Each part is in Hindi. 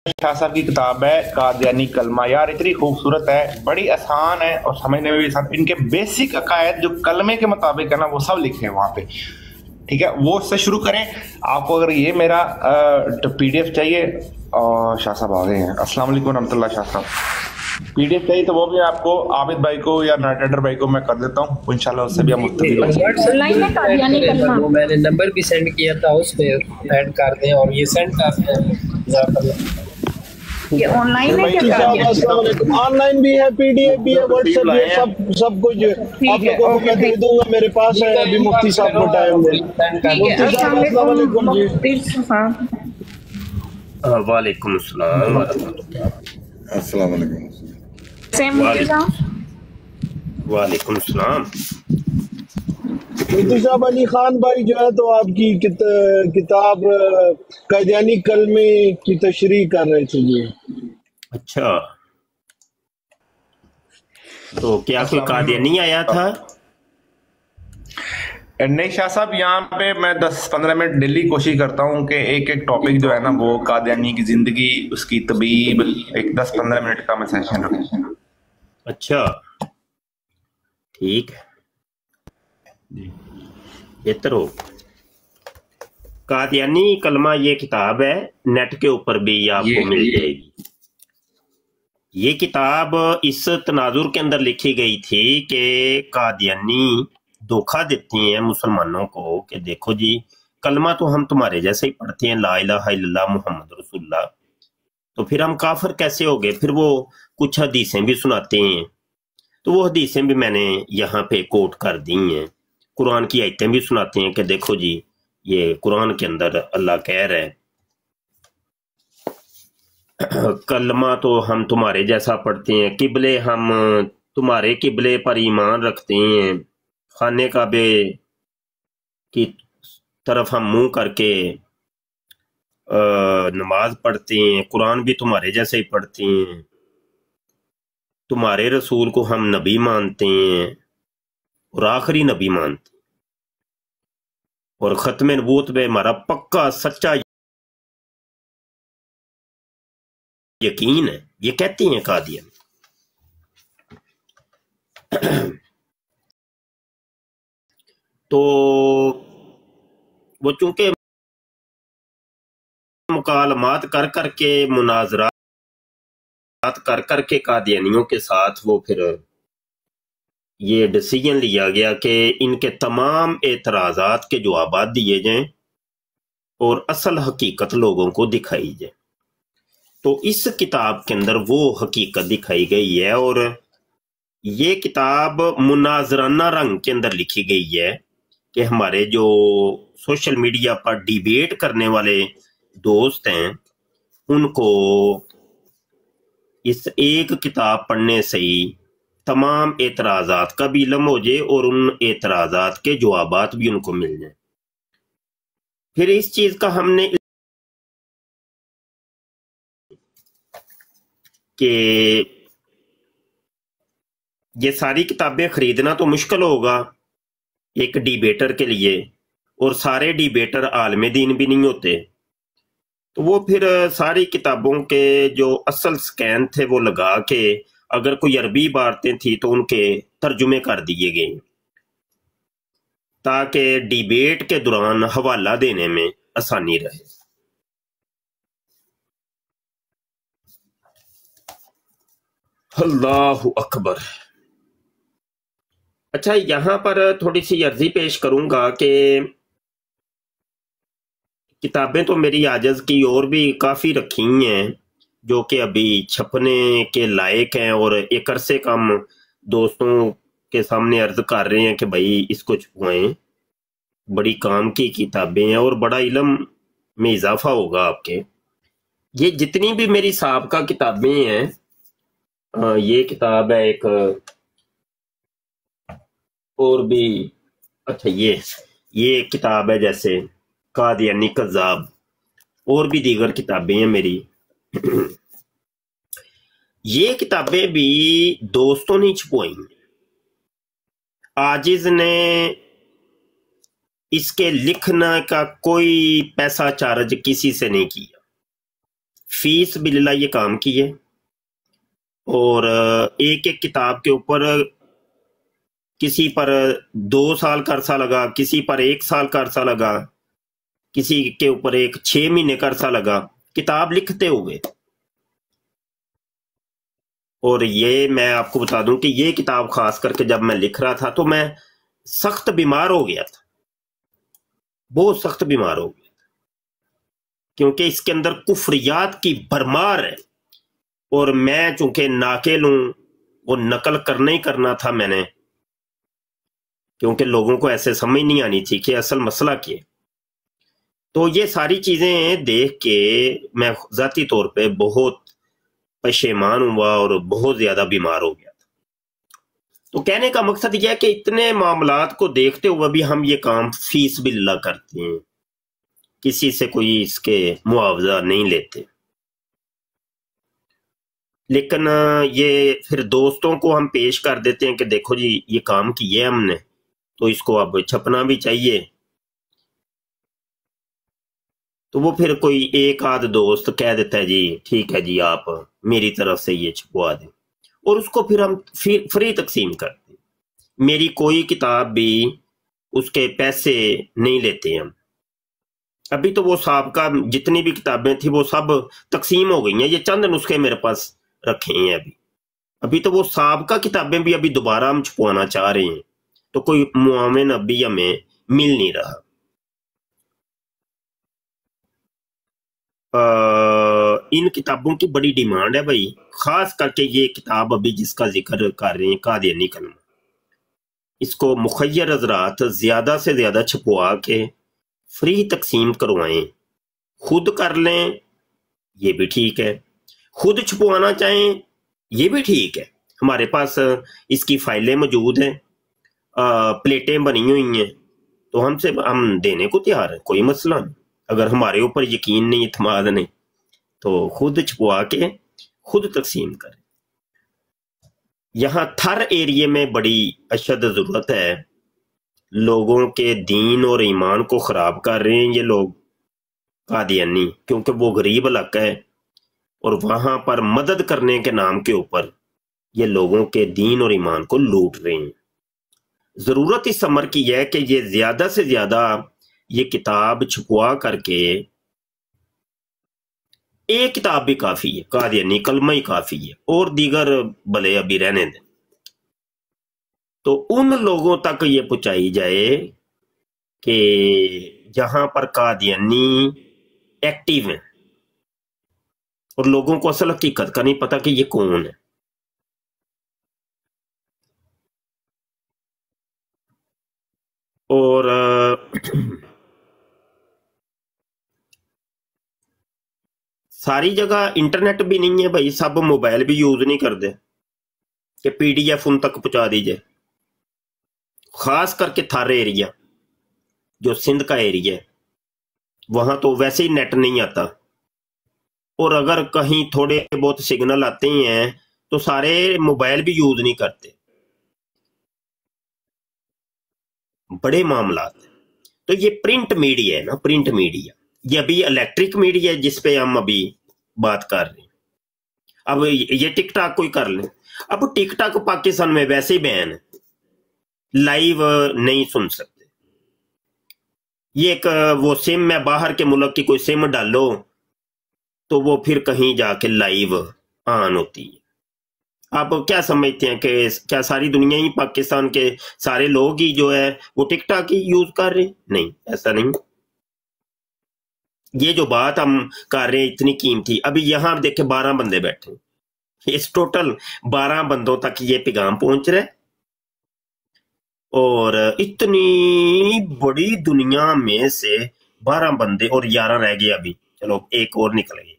शाह साहब की किताब है कादियानी कलमा। यार इतनी खूबसूरत है, बड़ी आसान है और समझने में भी आसान। इनके बेसिक अकायद जो कलमे के मुताबिक है ना, वो सब लिखे हैं वहां पे। ठीक है, वो उससे शुरू करें। आपको अगर ये मेरा पीडीएफ चाहिए, और शाह साहब आ गए हैं, अस्सलाम वालेकुम रहमतुल्लाह। शाह साहब पीडीएफ चाहिए तो वो भी आपको आबिद भाई को या नाटेडर भाई को मैं कर देता हूँ, इंशाल्लाह उससे भी हम मुस्तफीद हो सकते हैं। ऑनलाइन में कादियानी कलमा वो मैंने नंबर भी सेंड किया था, उस पे ऐड कर दें और ये सेंड कर दें। जज़ाकल्लाह। ये ऑनलाइन है क्या मुफ्ती साहब कादियानी? अस्सलाम वालेकुम। ऑनलाइन भी है, पीडीएफ भी है, व्हाट्सएप भी है, सब कुछ आप ठीक है, लोगों को ओके, मैं दे दूंगा। मेरे पास है अभी मुफ्ती साहब को टाइम है। ठीक है। मुफ्ती साहब अस्सलाम वालेकुम जी। मुफ्ती साहब, वालेकुम अस्सलाम वरहमतुल्लाह। अस्सलाम वालेकुम। सेम मुफ्ती साहब। वालेकुम अस्सलाम। मुफ्ती साहब अली खान भाई जो है तो आपकी किताब कादियानी कलमे की तशरीह कर रहे थे जी। अच्छा, तो क्या कोई कादियानी आया था? नहीं शाह साहब, यहाँ पे मैं 10-15 मिनट डेली कोशिश करता हूँ कि एक एक टॉपिक जो है ना, वो कादियानी की जिंदगी, उसकी तबीब, एक 10-15 मिनट का मैं सेशन रखूँ। अच्छा, ठीक है जी। बेहतर हो। कादियानी कलमा ये किताब है, नेट के ऊपर भी आपको मिल जाएगी। ये किताब इस तनाजुर के अंदर लिखी गई थी कि कादियानी धोखा देते हैं मुसलमानों को कि देखो जी, कलमा तो हम तुम्हारे जैसे ही पढ़ते हैं, ला इलाहा इल्लल्लाह मुहम्मद रसूलुल्लाह, तो फिर हम काफिर कैसे हो गए? फिर वो कुछ हदीसें भी सुनाते हैं, तो वो हदीसें भी मैंने यहाँ पे कोट कर दी हैं। कुरान की आयतें भी सुनाते हैं कि देखो जी, ये कुरान के अंदर अल्लाह कह रहा है कलमा तो हम तुम्हारे जैसा पढ़ते हैं, किबले हम तुम्हारे किबले पर ईमान रखते हैं, खाने काबे की तरफ हम मुंह करके नमाज पढ़ते हैं, कुरान भी तुम्हारे जैसे ही पढ़ते हैं, तुम्हारे रसूल को हम नबी मानते हैं और आखिरी नबी मानते हैं, और खत्म नबूवत में हमारा पक्का सच्चा यकीन है। ये कहते हैं कादियानी। तो वो चूंकि मुकालमात कर करके, मुनाजरात कर करके कादियानियों के साथ, वो फिर ये डिसीजन लिया गया कि इनके तमाम एतराजात के जवाब दिए जाएं और असल हकीकत लोगों को दिखाई जाए। तो इस किताब के अंदर वो हकीकत दिखाई गई है, और ये किताब मुनाजराना रंग के अंदर लिखी गई है कि हमारे जो सोशल मीडिया पर डिबेट करने वाले दोस्त हैं, उनको इस एक किताब पढ़ने से ही तमाम एतराजात का भी इल्म हो जाए और उन एतराजात के जवाबात भी उनको मिल जाए। फिर इस चीज का हमने कि ये सारी किताबें खरीदना तो मुश्किल होगा एक डिबेटर के लिए, और सारे डिबेटर आलम दीन भी नहीं होते, तो वो फिर सारी किताबों के जो असल स्कैन थे वो लगा के, अगर कोई अरबी इबारतें थी तो उनके तर्जुमे कर दिए गए ताकि डिबेट के दौरान हवाला देने में आसानी रहे। अल्लाहु अकबर। अच्छा, यहां पर थोड़ी सी अर्जी पेश करूंगा कि किताबें तो मेरी आजज की और भी काफ़ी रखी हैं जो कि अभी छपने के लायक हैं, और एक अरसे का हम दोस्तों के सामने अर्ज कर रहे हैं कि भाई इसको छपवाएं। बड़ी काम की किताबें हैं और बड़ा इल्म में इजाफा होगा आपके। ये जितनी भी मेरी साहबका किताबें हैं, ये किताब है एक, और भी, अच्छा ये किताब है जैसे कादियानी कज़्ज़ाब, और भी दीगर किताबें हैं मेरी। ये किताबें भी दोस्तों ने छपवाई। आजिज ने इसके लिखने का कोई पैसा चार्ज किसी से नहीं किया, फीस बिल्ला ये काम किए और एक एक किताब के ऊपर किसी पर 2 साल का अरसा लगा, किसी पर 1 साल का अरसा लगा, किसी के ऊपर 6 महीने का अरसा लगा किताब लिखते हुए। और ये मैं आपको बता दूं कि ये किताब खास करके जब मैं लिख रहा था तो मैं सख्त बीमार हो गया था, बहुत सख्त बीमार हो गया था, क्योंकि इसके अंदर कुफरियात की भरमार है। और मैं चूंकि नाकिल हूं, वो नकल करना ही करना था मैंने, क्योंकि लोगों को ऐसे समझ नहीं आनी थी कि असल मसला क्या है। तो ये सारी चीजें देख के मैं जाती तौर पे बहुत पशेमान हुआ और बहुत ज्यादा बीमार हो गया था। तो कहने का मकसद यह है कि इतने मामलात को देखते हुए भी हम ये काम फीस बिल्ला करते हैं, किसी से कोई इसके मुआवजा नहीं लेते। लेकिन ये फिर दोस्तों को हम पेश कर देते हैं कि देखो जी ये काम किया हमने, तो इसको अब छपना भी चाहिए। तो वो फिर कोई एक आध दोस्त कह देता है जी ठीक है जी आप मेरी तरफ से ये छपवा दें, और उसको फिर हम फ्री तकसीम करते हैं। मेरी कोई किताब भी उसके पैसे नहीं लेते हम। अभी तो वो साहबका जितनी भी किताबें थी वो सब तकसीम हो गई हैं, ये चंद नुस्खे मेरे पास रखे हैं अभी तो वो साहबका किताबें भी अभी दोबारा हम छपवाना चाह रहे हैं, तो कोई मुआविन अभी हमें मिल नहीं रहा। इन किताबों की बड़ी डिमांड है भाई, खास करके ये किताब अभी जिसका जिक्र कर रहे हैं कादियानी कलमा, इसको मुखय्यर हजरात ज्यादा से ज्यादा छपवा के फ्री तकसीम करवाएं। खुद कर लें ये भी ठीक है, खुद छपवाना चाहें ये भी ठीक है। हमारे पास इसकी फाइलें मौजूद हैं, प्लेटें बनी हुई हैं, तो हम देने को तैयार हैं, कोई मसला नहीं। अगर हमारे ऊपर यकीन नहीं, इत्मीनान नहीं, तो खुद छपवा के खुद तकसीम करें। यहाँ थर एरिया में बड़ी अशद जरूरत है, लोगों के दीन और ईमान को खराब कर रहे हैं ये लोग कादियानी, क्योंकि वो गरीब इलाका है और वहां पर मदद करने के नाम के ऊपर ये लोगों के दीन और ईमान को लूट रहे हैं। जरूरत इस अमर की है कि ये ज्यादा से ज्यादा ये किताब छपवा करके, एक किताब भी काफी है, कादियानी कलमा ही काफी है, और दीगर भले अभी रहने दें। तो उन लोगों तक ये पहुंचाई जाए कि जहां पर कादियानी एक्टिव हैं और लोगों को असल हकीकत का नहीं पता कि ये कौन है। और सारी जगह इंटरनेट भी नहीं है भाई, सब मोबाइल भी यूज नहीं करते कि पीडीएफ उन तक पहुंचा दीजिए। खास करके थार एरिया जो सिंध का एरिया है, वहां तो वैसे ही नेट नहीं आता, और अगर कहीं थोड़े बहुत सिग्नल आते हैं तो सारे मोबाइल भी यूज नहीं करते। बड़े मामला। तो ये प्रिंट मीडिया है ना, प्रिंट मीडिया, ये अभी इलेक्ट्रिक मीडिया है जिस पे हम अभी बात कर रहे हैं। अब ये टिकटॉक कोई कर ले, अब टिकटॉक पाकिस्तान में वैसे ही बैन है, लाइव नहीं सुन सकते। ये एक वो सिम में बाहर के मुल्क की कोई सिम डालो तो वो फिर कहीं जाके लाइव ऑन होती है। आप क्या समझते हैं कि क्या सारी दुनिया ही, पाकिस्तान के सारे लोग ही जो है वो टिकटॉक ही यूज कर रहे हैं? नहीं, ऐसा नहीं। ये जो बात हम कर रहे हैं इतनी कीमती, अभी यहां देखे 12 बंदे बैठे, इस टोटल 12 बंदों तक ये पैगाम पहुंच रहा है, और इतनी बड़ी दुनिया में से 12 बंदे और 11 रह गए अभी, चलो एक और निकल गए।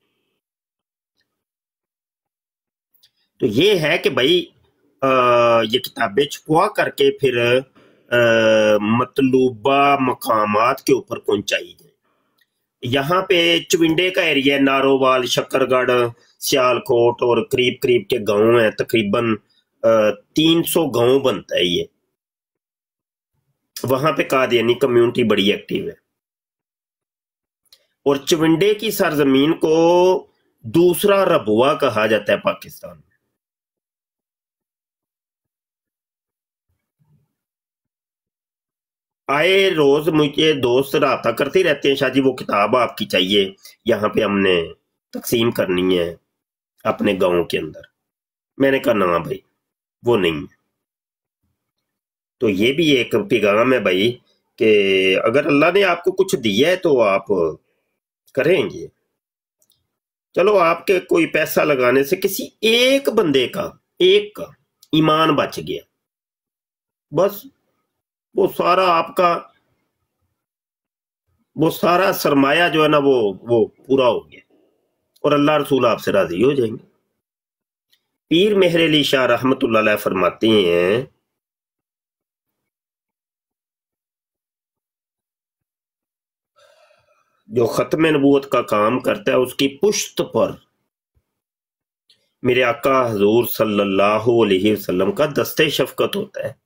तो ये है कि भाई ये किताबें छुपवा करके फिर मतलूबा मकामात के ऊपर पहुंचाई जाए। यहाँ पे चविंडे का एरिया, नारोवाल, शक्करगढ़, सियालकोट और करीब करीब के गांव हैं, तकरीबन 300 गांव बनता है ये। वहां पे कादियानी कम्युनिटी बड़ी एक्टिव है, और चविंडे की सरजमीन को दूसरा रबुआ कहा जाता है पाकिस्तान में। आए रोज मुझे दोस्त राब्ता करते रहते हैं, शाह जी वो किताब आपकी चाहिए, यहाँ पे हमने तकसीम करनी है अपने गांव के अंदर। मैंने कहा ना भाई वो नहीं है। तो ये भी एक पैगाम है भाई कि अगर अल्लाह ने आपको कुछ दिया है तो आप करेंगे। चलो आपके कोई पैसा लगाने से किसी एक बंदे का, एक का ईमान बच गया, बस वो सारा आपका, वो सारा सरमाया जो है ना वो पूरा हो गया और अल्लाह रसूल आपसे राजी हो जाएंगे। पीर मेहर अली शाह रहमतुल्लाह अलैह फरमाते हैं जो खत्म नबूवत का काम करता है उसकी पुश्त पर मेरे आका हजूर सल्लल्लाहु अलैहि वसल्लम का दस्ते शफकत होता है,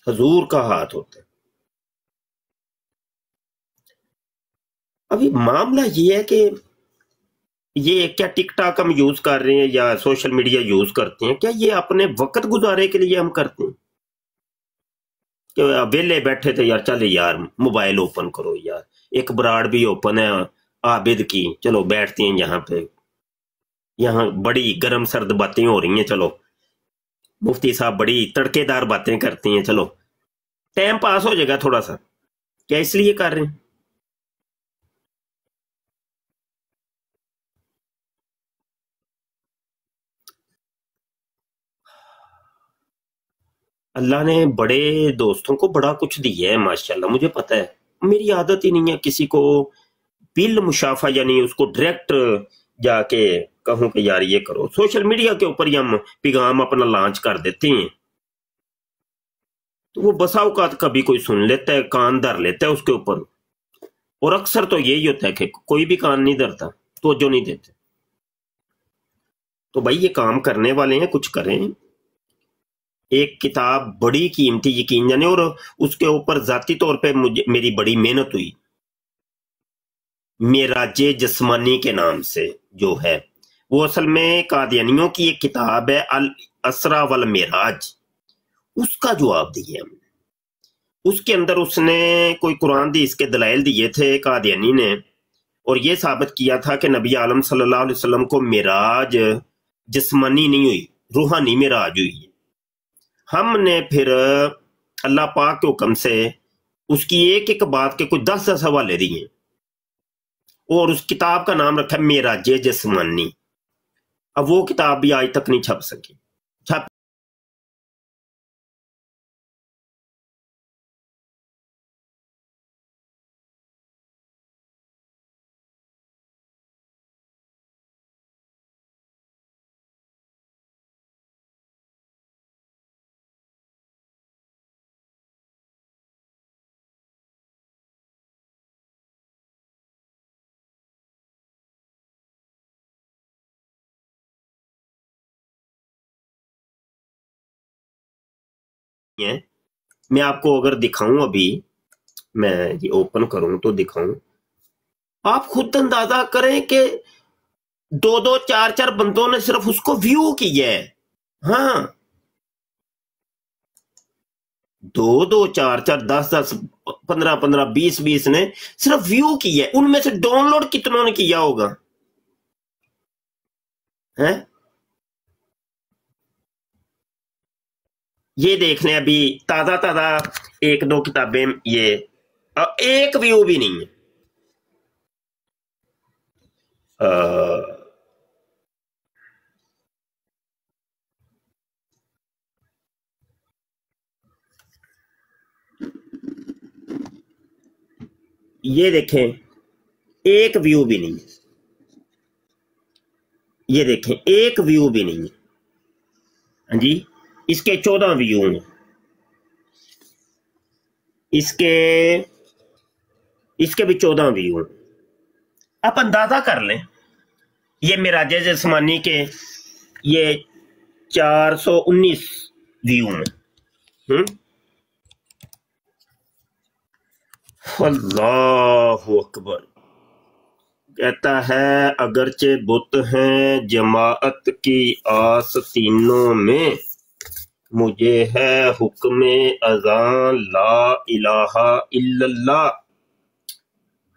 हजूर का हाथ होता है। अभी मामला ये है कि ये क्या टिकटॉक हम यूज कर रहे हैं या सोशल मीडिया यूज करते हैं, क्या ये अपने वक्त गुजारे के लिए हम करते हैं कि वेले बैठे थे यार चल यार मोबाइल ओपन करो यार, एक ब्राड भी ओपन है आबिद की, चलो बैठते हैं यहाँ पे, यहाँ बड़ी गर्म सर्द बातें हो रही हैं, चलो मुफ्ती साहब बड़ी तड़केदार बातें करती हैं, चलो टाइम पास हो जाएगा थोड़ा सा, क्या इसलिए कर रहे हैं? अल्लाह ने बड़े दोस्तों को बड़ा कुछ दिया है माशाल्लाह, मुझे पता है। मेरी आदत ही नहीं है किसी को बिल मुशाफा यानी उसको डायरेक्ट जाके कहूं कि यार ये करो। सोशल मीडिया के ऊपर ही हम पैगाम अपना लॉन्च कर देते हैं तो वो बसा औकात कभी कोई सुन लेता है, कान धर लेता है उसके ऊपर, और अक्सर तो यही होता है कि कोई भी कान नहीं धरता, तवज्जो नहीं देते। तो भाई ये काम करने वाले हैं कुछ करें। एक किताब बड़ी कीमती यकीन जाने, और उसके ऊपर जाती तौर पे मुझे मेरी बड़ी मेहनत हुई, मेराजे जिस्मानी के नाम से जो है, वो असल में कादियानियों की एक किताब है अल असरा वल मेराज, उसका जवाब दिया हमने। उसके अंदर उसने कोई कुरान दी इसके दलाइल दिए थे कादियानी ने, और ये साबित किया था कि नबी आलम सल्लल्लाहु अलैहि वसल्लम को मेराज जिस्मानी नहीं हुई, रूहानी मेराज हुई है। हमने फिर अल्लाह पाक के हुक्म से उसकी एक एक बात के कुछ 10-10 हवाले दिए और उस किताब का नाम रखा मेराजे जिस्मानी। अब वो किताब भी आज तक नहीं छप सकी। छप है, मैं आपको अगर दिखाऊं, अभी मैं ये ओपन करूं तो दिखाऊं, आप खुद अंदाजा करें कि 2-2 4-4 बंदों ने सिर्फ उसको व्यू किया है। हाँ, 2-2 4-4 10-10 15-15 20-20 ने सिर्फ व्यू किया है। उनमें से डाउनलोड कितनों ने किया होगा? है ये देख लें, अभी ताजा ताजा 1-2 किताबें, ये एक व्यू भी नहीं है। ये देखें, एक व्यू भी नहीं है। ये देखें, एक व्यू भी नहीं है। हाँ जी, इसके 14 व्यू हैं, इसके भी 14 व्यू हैं। आप अंदाजा कर लें, ये मेराजे जिस्मानी के ये 419 व्यू हैं। अल्लाहु अकबर। कहता है अगरचे बुत हैं जमाअत की आस तीनों में, मुझे है हुक्म अज़ान ला इलाहा इल्लल्लाह।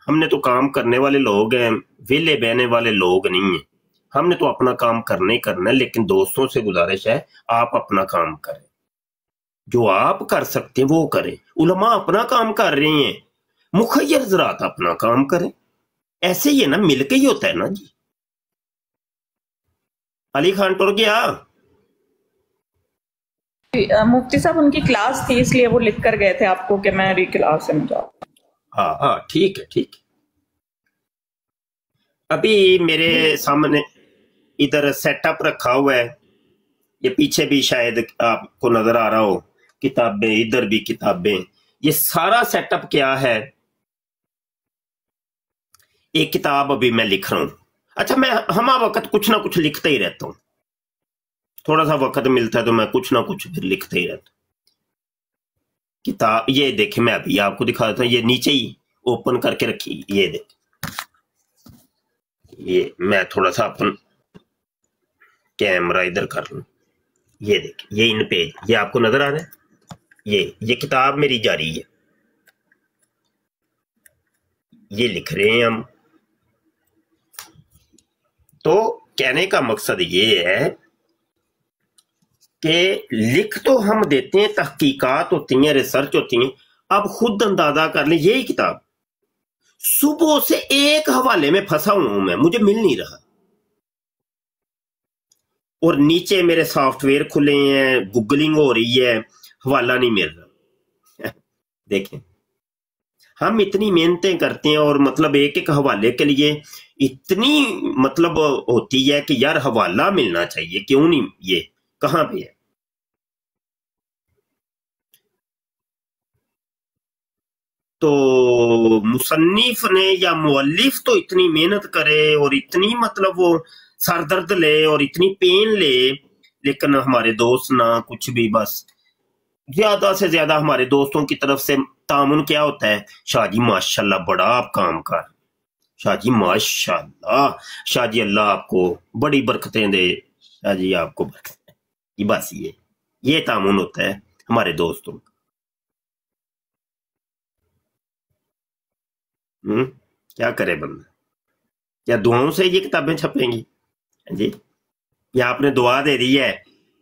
हमने तो काम करने वाले लोग हैं, वेले बहने वाले लोग नहीं हैं। हमने तो अपना काम करना ही करना है, लेकिन दोस्तों से गुजारिश है आप अपना काम करें, जो आप कर सकते हैं वो करें। उलमा अपना काम कर रहे हैं, मुखय्यर ज़रात अपना काम करें। ऐसे ही है ना, मिलके ही होता है ना जी। अली खान टुर गया। मुफ्ती साहब उनकी क्लास थी इसलिए वो लिख कर गए थे आपको कि मैं री क्लास है मुझे। हाँ हाँ ठीक है ठीक है। अभी मेरे सामने इधर सेटअप रखा हुआ है, ये पीछे भी शायद आपको नजर आ रहा हो, किताबें, इधर भी किताबें। ये सारा सेटअप क्या है, एक किताब अभी मैं लिख रहा हूं। अच्छा, मैं हमा वक्त कुछ ना कुछ लिखता ही रहता हूं, थोड़ा सा वक्त मिलता है तो मैं कुछ ना कुछ फिर लिखता ही रहता हूं। किताब ये देखे, मैं अभी आपको दिखा देता हूं, ये नीचे ही ओपन करके रखी, ये देख, ये मैं थोड़ा सा अपन कैमरा इधर कर लूं। ये देख, ये इन पेज, ये आपको नजर आ रहा है, ये किताब मेरी जारी है, ये लिख रहे हैं हम। तो कहने का मकसद ये है कि लिख तो हम देते हैं, तहकीकात होती हैं, रिसर्च होती हैं। अब खुद अंदाजा कर ले, यही किताब सुबह से एक हवाले में फंसा हूं मैं, मुझे मिल नहीं रहा, और नीचे मेरे सॉफ्टवेयर खुले हैं, गूगलिंग हो रही है, हवाला नहीं मिल रहा। देखें, हम इतनी मेहनतें करते हैं और मतलब एक एक हवाले के लिए इतनी मतलब होती है कि यार हवाला मिलना चाहिए, क्यों नहीं, ये कहां पे है। तो मुसन्निफ ने या मुअल्लिफ तो इतनी मेहनत करे और इतनी मतलब वो सरदर्द ले और इतनी पेन ले, लेकिन हमारे दोस्त ना कुछ भी, बस ज्यादा से ज्यादा हमारे दोस्तों की तरफ से तामुन क्या होता है, शाह जी माशाल्लाह बड़ा आप काम कर, शाह जी माशाल्लाह, शाह जी अल्लाह आपको बड़ी बरकतें दे, शाह जी आपको बरकतें, ये बस ये तामुन होता है हमारे दोस्तों। क्या करे बंदा, क्या दुआओं से ये किताबें छपेंगी जी? या आपने दुआ दे दी है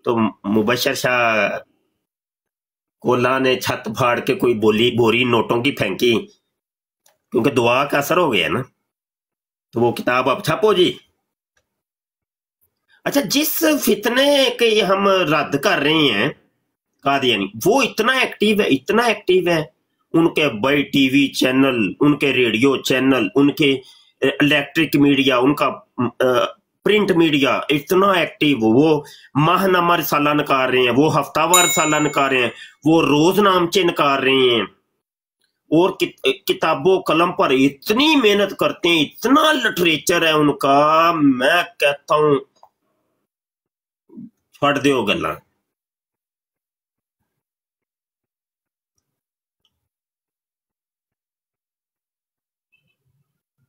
तो मुबशर शाह कोला ने छत फाड़ के कोई बोरी नोटों की फेंकी, क्योंकि दुआ का असर हो गया ना, तो वो किताब अब छपो जी। अच्छा, जिस फितने के हम रद्द कर रहे हैं कादियानी, वो इतना एक्टिव है, इतना एक्टिव है, उनके बड़े टीवी चैनल, उनके रेडियो चैनल, उनके इलेक्ट्रिक मीडिया, उनका प्रिंट मीडिया इतना एक्टिव, वो माहनामा रिसाला निकाल रहे हैं, वो हफ्तावार रिसाला निकाल रहे हैं, वो रोजनामचे निकाल रहे हैं, और किताबों कलम पर इतनी मेहनत करते हैं, इतना लिटरेचर है उनका, मैं कहता हूं छड़ दो गल्ला।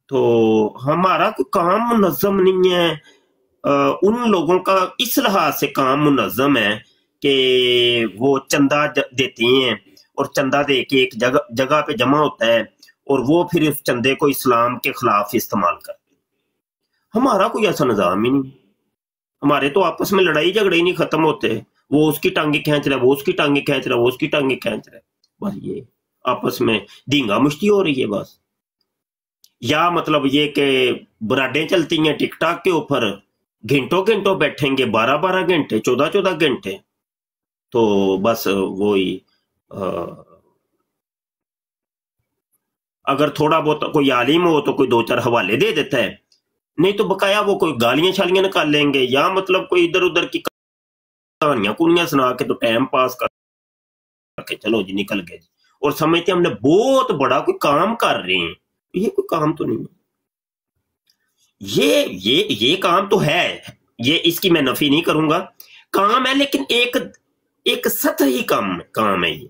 तो हमारा कोई काम मुनज़्ज़म नहीं है, उन लोगों का इस लिहाज से काम मुनज़्ज़म है कि वो चंदा देते हैं और चंदा दे के एक जगह पे जमा होता है और वो फिर उस चंदे को इस्लाम के खिलाफ इस्तेमाल करते हैं। हमारा कोई ऐसा निज़ाम ही नहीं, हमारे तो आपस में लड़ाई झगड़े ही नहीं खत्म होते, वो उसकी टांगे खींच रहा है, वो उसकी टांगे खींच रहा है, वो उसकी टांगे खींच रहा है, बस ये आपस में धींगा मुश्ती हो रही है बस। या मतलब ये कि बराडें चलती हैं टिकटॉक के ऊपर, घंटों घंटों बैठेंगे, 12-12 घंटे, 14-14 घंटे, तो बस वो ही अगर थोड़ा बहुत कोई आलिम हो तो कोई 2-4 हवाले दे देता है, नहीं तो बकाया वो कोई गालियां शालियां निकाल लेंगे, या मतलब कोई इधर उधर की कहानियां कुनियां सुना के तो टाइम पास करके चलो जी निकल गए, और समझते हमने बहुत बड़ा कोई काम कर रहे हैं। ये कोई काम तो नहीं है, ये काम तो है, ये इसकी मैं नफी नहीं करूंगा, काम है, लेकिन एक सतही काम है। ये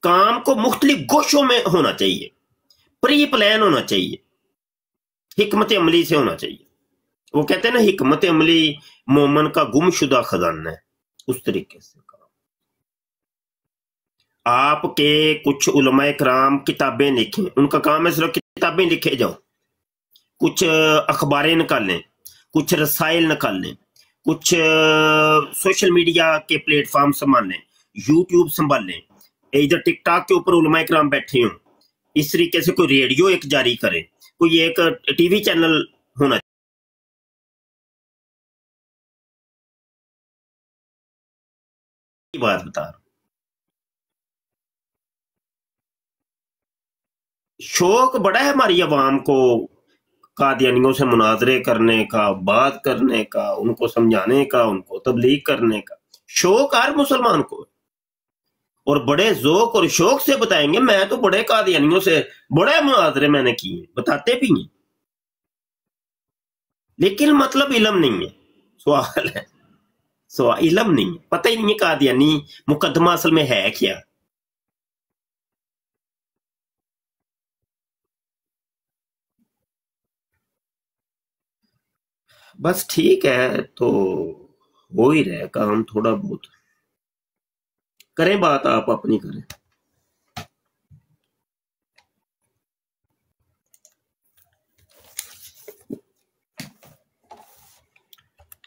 काम को मुख्तलिफ गोशों में होना चाहिए, प्री प्लान होना चाहिए, हिकमत अमली से होना चाहिए। वो कहते हैं ना, हिकमत अमली मोमन का गुमशुदा खजाना है, उस तरीके से आपके कुछ उलमाए कराम किताबें लिखें, उनका काम है सिर्फ किताबें लिखे जाओ, कुछ अखबारें निकालें, कुछ रसाइल निकालें, कुछ सोशल मीडिया के प्लेटफॉर्म संभालें, यूट्यूब संभालें, इधर टिकटॉक के ऊपर उलमाए कराम बैठे हों, इस तरीके से कोई रेडियो एक जारी करें, कोई एक टीवी चैनल होना चाहिए। बात बता रहा हूं, शौक बड़ा है हमारी अवाम को कादियानियों से मुनाजरे करने का, बात करने का, उनको समझाने का, उनको तबलीग करने का शौक हर मुसलमान को है। और बड़े ज़ौक और शौक से बताएंगे, मैं तो बड़े कादियानियों से बड़े मुनाजरे मैंने किए, बताते भी हैं, लेकिन मतलब इल्म नहीं है। सवाल है, सवाल इल्म नहीं है, पता ही नहीं है कादियानी मुकदमा असल में है क्या। बस ठीक है, तो हो ही रहे काम, थोड़ा बहुत करें, बात आप अपनी करें।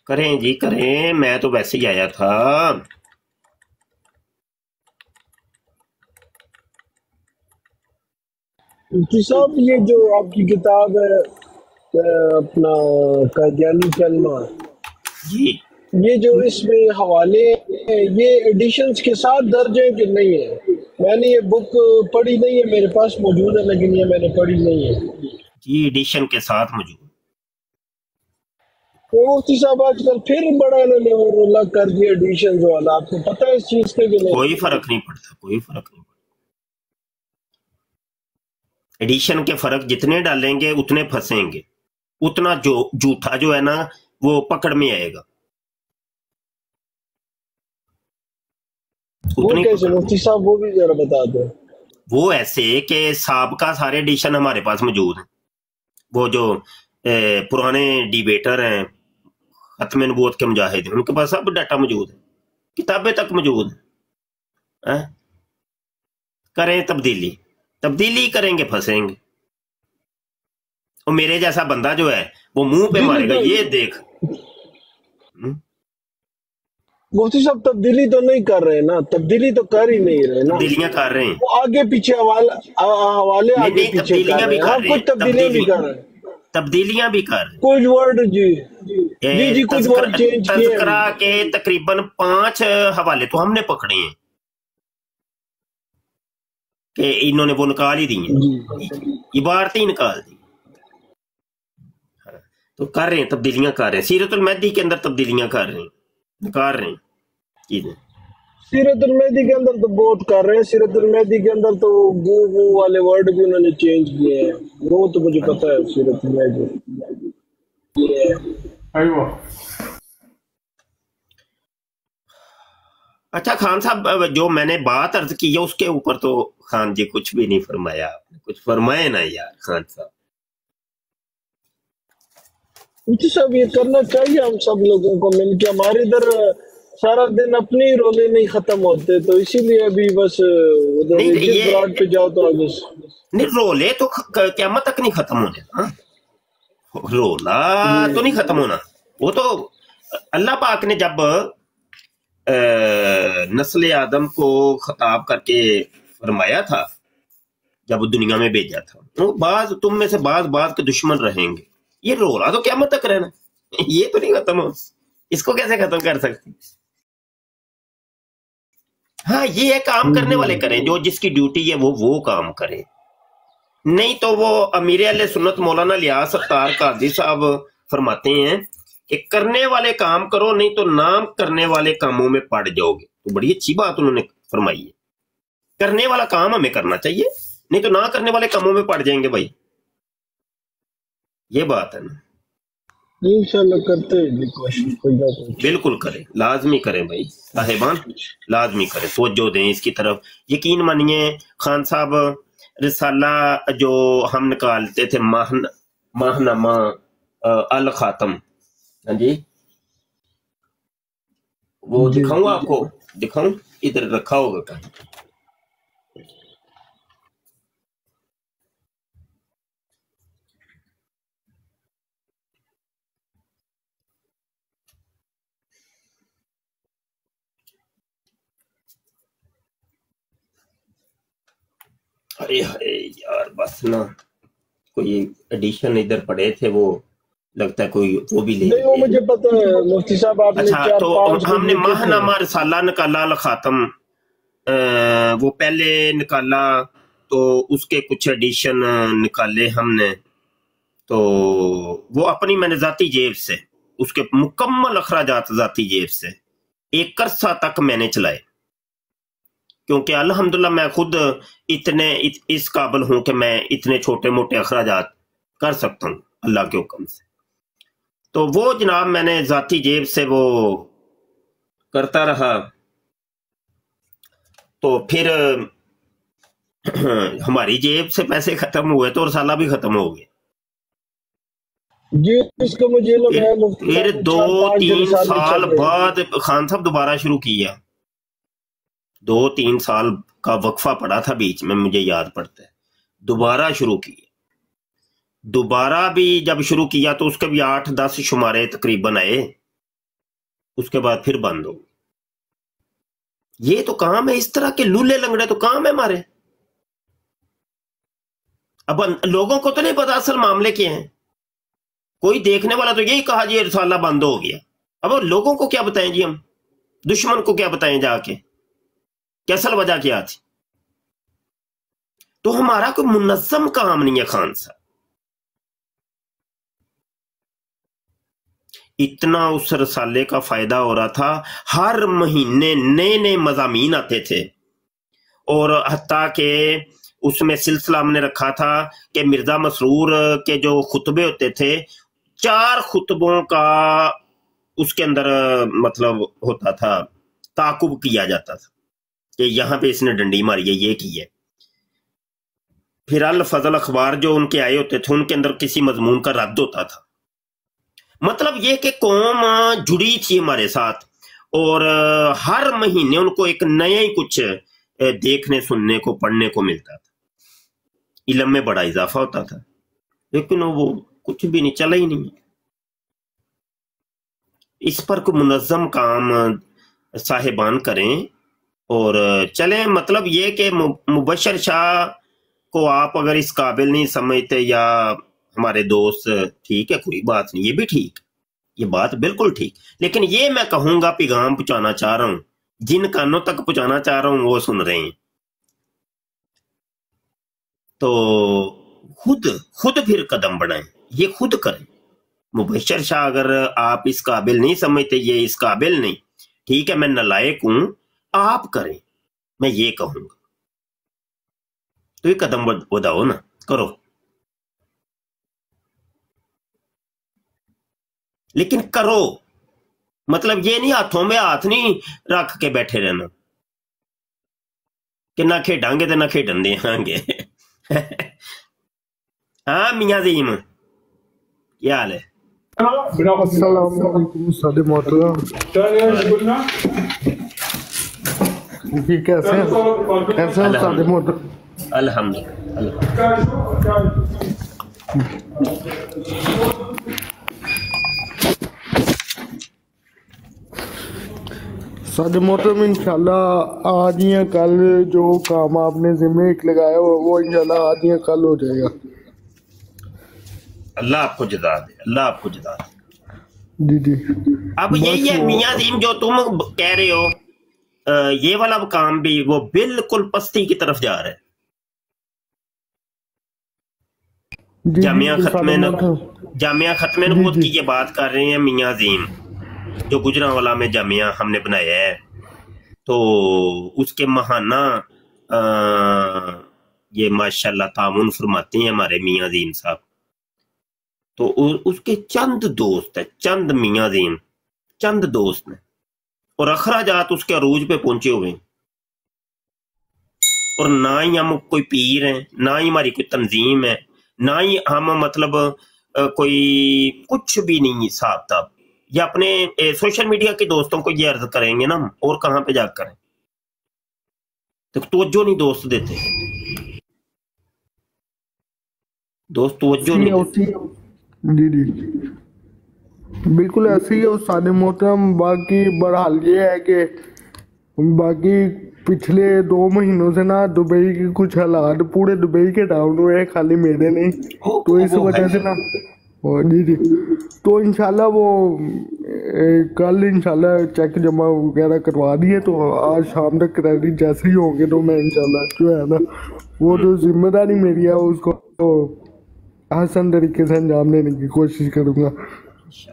करें जी करें, मैं तो वैसे ही आया था। मुफ्ती साहब, ये जो आपकी किताब है अपना कादियानी कलमा, जी ये जो इसमें हवाले हैं, ये एडिशंस के साथ दर्ज है कि नहीं है? मैंने ये बुक पढ़ी नहीं है, मेरे पास मौजूद है, लेकिन ये मैंने पढ़ी नहीं है। जी एडिशन के साथ मौजूद। तो मुफ्ती साहब आजकल फिर बड़ा इन्होंने रोला कर दिया एडिशन वाला, आपको पता है इस चीज के कि नहीं? कोई फर्क नहीं पड़ता, कोई फर्क नहीं पड़ता। एडिशन के फर्क जितने डालेंगे उतने फंसेंगे, उतना जो झूठा जो है ना वो पकड़ में आएगा। वो कैसे मुफ्ती साहब, वो भी जरा बता दो। वो ऐसे कि साबका सारे एडिशन हमारे पास मौजूद हैं, वो जो पुराने डिबेटर हैं, खत्म नबूवत के मुजाहिद, उनके पास सब डाटा मौजूद है, किताबें तक मौजूद है। करें तब्दीली, तब्दीली करेंगे फंसेंगे। और मेरे जैसा बंदा जो है वो मुंह पे मारेगा, ये देख। मुफ्ती साहब तब्दीली तो नहीं कर रहे ना, तब्दीली तो कर ही नहीं रहे ना। तब्दीलियां कर रहे हैं, वो आगे पीछे हवाले आगे पीछे कर रहे हैं, कुछ तब्दीलियां भी कर रहे हैं, तब्दीलियां भी कर रहे हैं। कुछ वर्ड जी कुछ वर्ड चेंज किए। तज़किरा के तकरीबन 5 हवाले तो हमने पकड़े हैं कि इन्होंने वो निकाल ही दी हैं, इबारतें ही निकाल दी। तो कर रहे हैं, तब्दीलियां कर रहे हैं, सीरतुल मेहदी के अंदर तब्दीलियां कर रहे हैं, निकाल रहे हैं चीजें। सीरतुल मेहदी के अंदर तो बहुत कर रहे हैं, सीरतुल मेहदी के अंदर तो वो वाले वर्ड भी उन्होंने चेंज किए हैं, वो तो मुझे पता है। सीरतुल मेहदी अच्छा खान साहब, जो मैंने बात अर्ज की है उसके ऊपर तो खान जी कुछ भी नहीं फरमाया, कुछ फरमाए ना यार खान साहब। सब ये करना चाहिए हम सब लोगों को मिलकर, हमारे इधर सारा दिन अपने रोले नहीं खत्म होते, तो इसीलिए अभी बस उधर ब्रॉड पे जाओ तो आगे नहीं, रोले तो क़यामत तक नहीं खत्म होने। हाँ? रोला तो नहीं खत्म होना, वो तो अल्लाह पाक ने जब नस्ल आदम को खिताब करके फरमाया था, जब दुनिया में भेजा था, तो बाज तुम में से बाज के दुश्मन रहेंगे, ये रोला तो क़यामत तक रहना, ये तो नहीं खत्म हो, इसको कैसे खत्म कर सकते? हाँ, ये है काम करने वाले करें, जो जिसकी ड्यूटी है वो काम करे, नहीं तो वो अमीर अहले सुन्नत मौलाना लियाज सत्तार काजी साहब फरमाते हैं कि करने वाले काम करो, नहीं तो नाम करने वाले कामों में पड़ जाओगे। तो बड़ी अच्छी बात उन्होंने फरमाई है, करने वाला काम हमें करना चाहिए, नहीं तो ना करने वाले कामों में पड़ जाएंगे भाई, ये बात है ना। इंशाल्लाह करते हैं कोशिश, बिल्कुल करें, लाजमी करें भाई साहिबान, लाजमी करें, तवज्जो दें इसकी तरफ। यकीन मानिए खान साहब, रिसाला जो हम निकालते थे माहनामा अल खातम। हाँ जी, वो दिखाऊं आपको, दिखाऊं, इधर रखा होगा कहीं। अरे अरे यार, बस ना कोई एडिशन इधर पड़े थे, वो लगता है कोई वो भी ले नहीं, वो मुझे पता है मुफ्ती साहब, आपने अच्छा, 4-5 तो हमने माहनामा रिसाला निकाला अल खातम, वो पहले निकाला, तो उसके कुछ एडिशन निकाले हमने, तो वो अपनी मैंने जाती जेब से, उसके मुकम्मल अखराजात जाती जेब से एक अरसा तक मैंने चलाए, क्योंकि अल्हम्दुलिल्लाह मैं खुद इस काबिल हूं कि मैं इतने छोटे मोटे अखराजात कर सकता हूं अल्लाह के हुक्म से। तो वो जनाब मैंने जाती जेब से वो करता रहा, तो फिर हमारी जेब से पैसे खत्म हुए तो रसाला भी खत्म हो गया। जी, इसको मुझे लगा है मुफ्ती फिर साहब 2-3 साल बाद खान साहब दोबारा शुरू किया, 2-3 साल का वक्फा पड़ा था बीच में, मुझे याद पड़ता है, दोबारा शुरू किया। दोबारा भी जब शुरू किया तो उसके भी 8-10 शुमारे तकरीबन आए, उसके बाद फिर बंद हो। ये तो काम है, इस तरह के लूले लंगड़े तो काम है हमारे। अब लोगों को तो नहीं पता असल मामले क्या हैं, कोई देखने वाला तो यही कहा जी रिसाला बंद हो गया। अब लोगों को क्या बताएं जी, हम दुश्मन को क्या बताएं जाके कि असल वजह क्या थी। तो हमारा कोई मुनज़्ज़म काम नहीं है खान साहब। इतना उस रसाले का फायदा हो रहा था, हर महीने नए नए मज़ामीन आते थे, और हत्ता के उसमें सिलसिला हमने रखा था कि मिर्जा मसरूर के जो खुतबे होते थे, 4 खुतबों का उसके अंदर मतलब होता था, ताकुब किया जाता था कि यहां पे इसने डंडी मारी है, ये की है। फिर अल फजल अखबार जो उनके आए होते थे, उनके अंदर किसी मजमून का रद्द होता था। मतलब ये कि कौम जुड़ी थी हमारे साथ, और हर महीने उनको एक नया ही कुछ देखने सुनने को पढ़ने को मिलता था, इल्म में बड़ा इजाफा होता था। लेकिन वो कुछ भी नहीं, चला ही नहीं। इस पर कोई मुनज़्ज़म काम साहिबान करें और चलें। मतलब ये कि मुबशर शाह को आप अगर इस काबिल नहीं समझते, या हमारे दोस्त, ठीक है, कोई बात नहीं, ये भी ठीक, ये बात बिल्कुल ठीक। लेकिन ये मैं कहूंगा, पैगाम पहुंचाना चाह रहा हूं, जिन कानों तक पहुंचाना चाह रहा हूं वो सुन रहे हैं, तो खुद फिर कदम बढ़ाएं, ये खुद करें। मुबशर शाह अगर आप इस काबिल नहीं समझते, ये इस काबिल नहीं, ठीक है, मैं नालायक हूं, आप करें, मैं ये कहूंगा। तो ये कदम बढ़ाओ ना, करो। लेकिन करो, मतलब ये नहीं हाथों में हाथ नहीं रख के बैठे रहना कि ना खेडांगे तो ना खेडन देंगे। हाँ मियां ज़ीम, क्या हाल है? सादे मोहतरम जी, कैसे हैं सादे मोहतरम? अल्हम्दुलिल्लाह। सादे मोहतरम, इंशाल्लाह आज या कल जो काम आपने जिम्मे लगाया वो इंशाल्लाह आज या कल हो जाएगा। अल्लाह आपको जज़ा दे, अल्लाह आपको जज़ा दे। जी जी। अब यही है मियां ज़ीम जो तुम कह रहे हो, ये वाला काम भी वो बिल्कुल पस्ती की तरफ जा रहा है। जामिया खत्मे नबूवत की ये बात कर रहे हैं मियां ज़ीम, जो गुजरांवाला में जामिया हमने बनाया है, तो उसके महाना ये माशाल्लाह तामुन फरमाते हैं हमारे मियां ज़ीम साहब। तो उसके चंद दोस्त है, चंद मियां ज़ीम, चंद दोस्त हैं, और अखराजात उसके अरूज पे पहुंचे हुए हैं। और ना ही हम कोई पीर हैं, ना ही हमारी कोई तंजीम है, ना ही हम मतलब कोई कुछ भी नहीं हिसाब किताब, या अपने सोशल मीडिया के दोस्तों को ये अर्ज करेंगे ना, और कहाँ पे जाकर करें, तो तवज्जो नहीं दोस्त देते, दोस्त तवज्जो नहीं देते। जी जी बिल्कुल ऐसे ही है उस्ताद मोहतरम। बाकी बहरहाल ये है कि बाकी पिछले 2 महीनों से ना दुबई के कुछ हालात पूरे दुबई के डाउन हुए हैं, खाली मेरे नहीं, तो इस वजह से ना जी जी तो इंशाल्लाह वो कल इंशाल्लाह चेक जमा वगैरह करवा दिए, तो आज शाम तक क्रेडिट जैसे ही होंगे तो मैं इंशाल्लाह जो है ना वो जो जिम्मेदारी मेरी है उसको तो आसान तरीके से अंजाम देने की कोशिश करूँगा।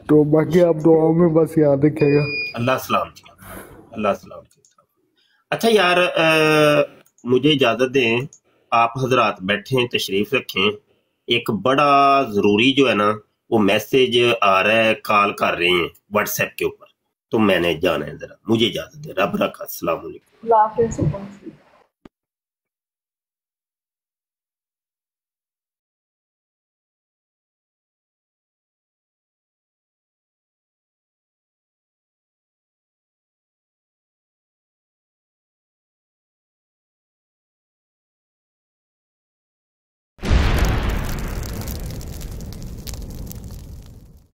तो बाकी आप दुआओं में बस याद रखिएगा। अल्लाह सलाम, अल्लाह सलाम। अच्छा यार, मुझे इजाजत दें, आप हजरात बैठे तशरीफ रखें, एक बड़ा जरूरी जो है ना वो मैसेज आ रहा है, कॉल कर रहे हैं व्हाट्सएप के ऊपर, तो मैंने जाना है, जरा मुझे इजाजत दें। रब रखा, अस्सलाम वालेकुम।